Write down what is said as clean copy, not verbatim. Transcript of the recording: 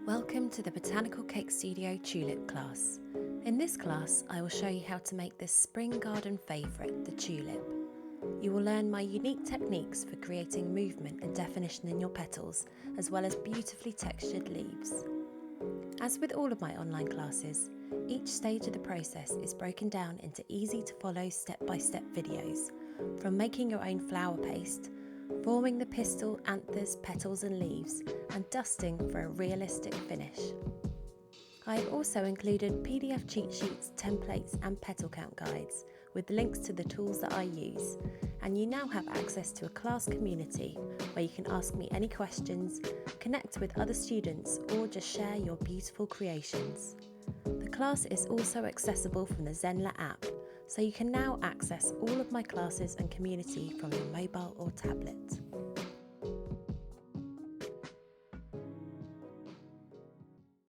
Welcome to the Botanical Cake Studio Tulip class. In this class, I will show you how to make this spring garden favourite, the tulip. You will learn my unique techniques for creating movement and definition in your petals, as well as beautifully textured leaves. As with all of my online classes, each stage of the process is broken down into easy to follow step-by-step videos, from making your own flower paste, forming the pistil, anthers, petals and leaves, and dusting for a realistic finish. I have also included PDF cheat sheets, templates and petal count guides with links to the tools that I use, and you now have access to a class community where you can ask me any questions, connect with other students or just share your beautiful creations. The class is also accessible from the Zenler app, so you can now access all of my classes and community from your mobile or tablet.